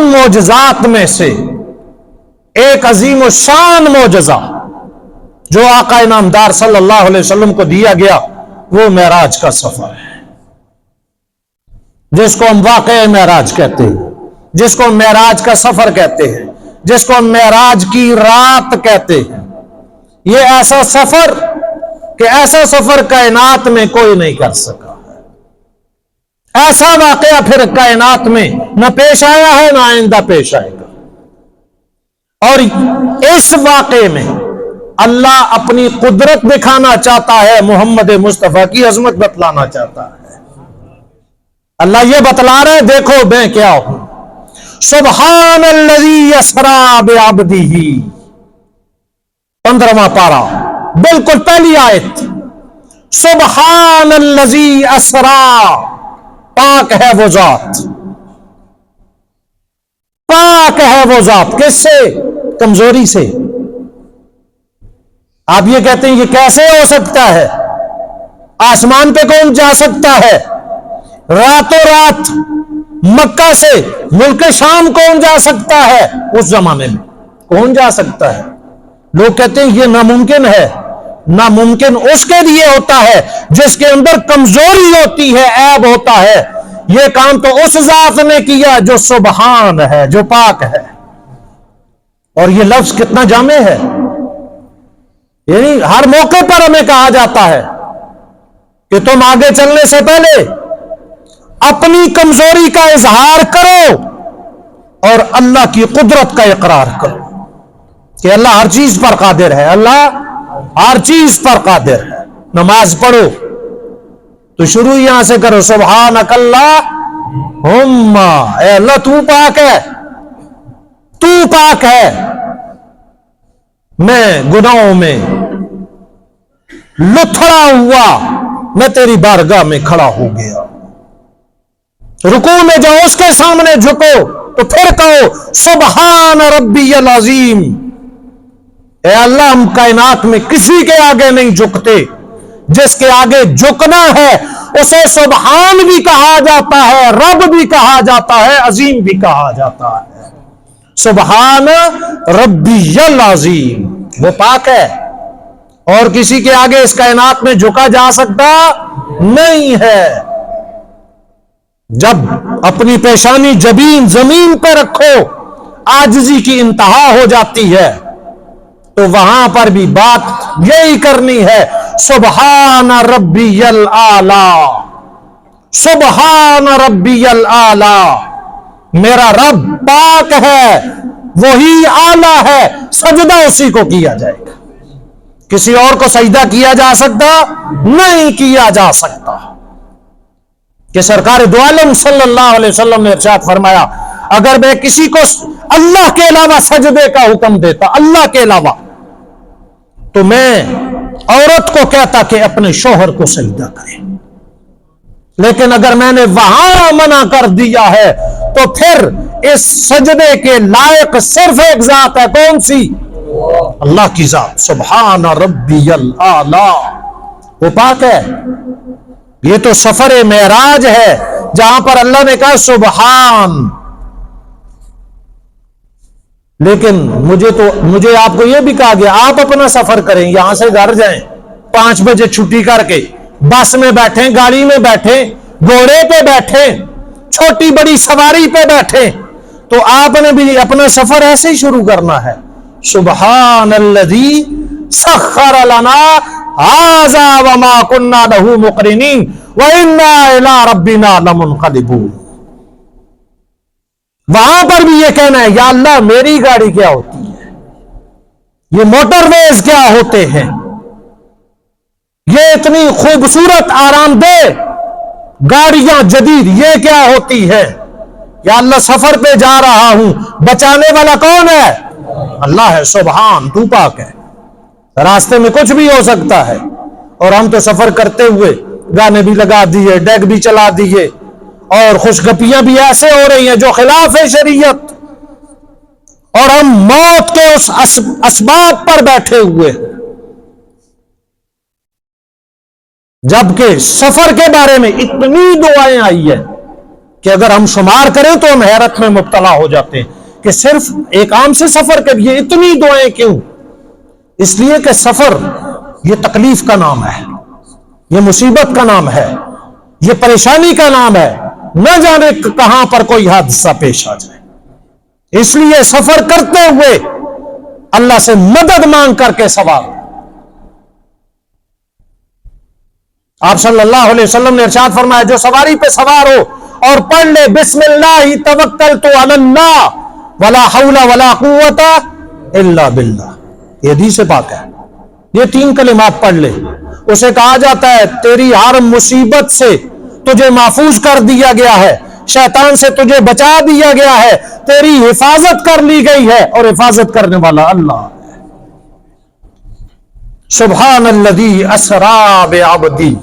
معجزات میں سے ایک عظیم و شان معجزہ جو آقا انعامدار صلی اللہ علیہ وسلم کو دیا گیا وہ معراج کا سفر ہے، جس کو ہم واقعہ معراج کہتے ہیں، جس کو ہم معراج کا سفر کہتے ہیں، جس کو ہم معراج کی رات کہتے ہیں۔ یہ ایسا سفر کہ ایسا سفر کائنات میں کوئی نہیں کر سکا، ایسا واقعہ پھر کائنات میں نہ پیش آیا ہے نہ آئندہ پیش آئے گا۔ اور اس واقعے میں اللہ اپنی قدرت دکھانا چاہتا ہے، محمد مصطفیٰ کی عظمت بتلانا چاہتا ہے۔ اللہ یہ بتلا رہے دیکھو میں کیا ہوں، سبحان الذی اسریٰ بعبدہ، 15واں پارہ بالکل پہلی آیت، سبحان الذی اسریٰ، پاک ہے وہ ذات، پاک ہے وہ ذات، کس سے؟ کمزوری سے۔ آپ یہ کہتے ہیں یہ کیسے ہو سکتا ہے؟ آسمان پہ کون جا سکتا ہے؟ راتوں رات مکہ سے ملک شام کون جا سکتا ہے؟ اس زمانے میں کون جا سکتا ہے؟ لوگ کہتے ہیں یہ ناممکن ہے۔ ناممکن اس کے لیے ہوتا ہے جس کے اندر کمزوری ہوتی ہے، عیب ہوتا ہے۔ یہ کام تو اس ذات نے کیا جو سبحان ہے، جو پاک ہے۔ اور یہ لفظ کتنا جامع ہے، یعنی ہر موقع پر ہمیں کہا جاتا ہے کہ تم آگے چلنے سے پہلے اپنی کمزوری کا اظہار کرو اور اللہ کی قدرت کا اقرار کرو کہ اللہ ہر چیز پر قادر ہے، اللہ ہر چیز پر قادر ہے۔ نماز پڑھو تو شروع یہاں سے کرو، سبحانک اللہم، اے اللہ تو پاک ہے، تو پاک ہے، میں گناہوں میں لتھڑا ہوا میں تیری بارگاہ میں کھڑا ہو گیا۔ رکوع میں جاؤ، اس کے سامنے جھکو تو پھر کہو سبحان ربی العظیم، اے اللہ ہم کائنات میں کسی کے آگے نہیں جھکتے، جس کے آگے جھکنا ہے اسے سبحان بھی کہا جاتا ہے، رب بھی کہا جاتا ہے، عظیم بھی کہا جاتا ہے۔ سبحان ربی العظیم، وہ پاک ہے اور کسی کے آگے اس کائنات میں جھکا جا سکتا نہیں ہے۔ جب اپنی پیشانی جبین زمین پہ رکھو، عاجزی کی انتہا ہو جاتی ہے، تو وہاں پر بھی بات یہی کرنی ہے، سبحان ربی الاعلی، سبحان ربی الاعلی، میرا رب پاک ہے، وہی اعلی ہے، سجدہ اسی کو کیا جائے گا، کسی اور کو سجدہ کیا جا سکتا نہیں کیا جا سکتا۔ کہ سرکار دو عالم صلی اللہ علیہ وسلم نے ارشاد فرمایا، اگر میں کسی کو اللہ کے علاوہ سجدے کا حکم دیتا، اللہ کے علاوہ، تو میں عورت کو کہتا کہ اپنے شوہر کو سجدہ کرے، لیکن اگر میں نے وہاں منع کر دیا ہے تو پھر اس سجدے کے لائق صرف ایک ذات ہے، کون سی؟ اللہ کی ذات، سبحان ربی الاعلی، وہ پاک ہے۔ یہ تو سفر معراج ہے جہاں پر اللہ نے کہا سبحان، لیکن مجھے آپ کو یہ بھی کہا گیا آپ اپنا سفر کریں، یہاں سے گھر جائیں 5 بجے چھٹی کر کے، بس میں بیٹھیں، گاڑی میں بیٹھیں، گھوڑے پہ بیٹھیں، چھوٹی بڑی سواری پہ بیٹھیں، تو آپ نے بھی اپنا سفر ایسے ہی شروع کرنا ہے، سبحان الذی سخر لنا ھذا وما كنا له مقرنین وإنا إلی ربنا لمنقلبون۔ وہاں پر بھی یہ کہنا ہے، یا اللہ میری گاڑی کیا ہوتی ہے، یہ موٹر ویز کیا ہوتے ہیں، یہ اتنی خوبصورت آرام دہ گاڑیاں جدید یہ کیا ہوتی ہے، یا اللہ سفر پہ جا رہا ہوں، بچانے والا کون ہے؟ اللہ ہے، سبحان، تو پاک ہے۔ راستے میں کچھ بھی ہو سکتا ہے، اور ہم تو سفر کرتے ہوئے گانے بھی لگا دیے، ڈیک بھی چلا دیے، اور خوشگپیاں بھی ایسے ہو رہی ہیں جو خلاف ہے شریعت، اور ہم موت کے اس اسباب پر بیٹھے ہوئے ہیں۔ جبکہ سفر کے بارے میں اتنی دعائیں آئی ہیں کہ اگر ہم شمار کریں تو ہم حیرت میں مبتلا ہو جاتے ہیں کہ صرف ایک عام سے سفر کے لیے اتنی دعائیں کیوں؟ اس لیے کہ سفر یہ تکلیف کا نام ہے، یہ مصیبت کا نام ہے، یہ پریشانی کا نام ہے، نہ جانے کہاں پر کوئی حادثہ پیش آ جائے۔ اس لیے سفر کرتے ہوئے اللہ سے مدد مانگ کر کے سوار۔ آپ صلی اللہ علیہ وسلم نے ارشاد فرمایا جو سواری پہ سوار ہو اور پڑھ لے بسم اللہ توکلت علی اللہ ولا حول ولا قوت الا باللہ، یہ حدیث پاک ہے، یہ 3 کلمات پڑھ لے، اسے کہا جاتا ہے تیری ہر مصیبت سے تجھے محفوظ کر دیا گیا ہے، شیطان سے تجھے بچا دیا گیا ہے، تیری حفاظت کر لی گئی ہے، اور حفاظت کرنے والا اللہ ہے۔ سبحان الذی اسری بعبدہ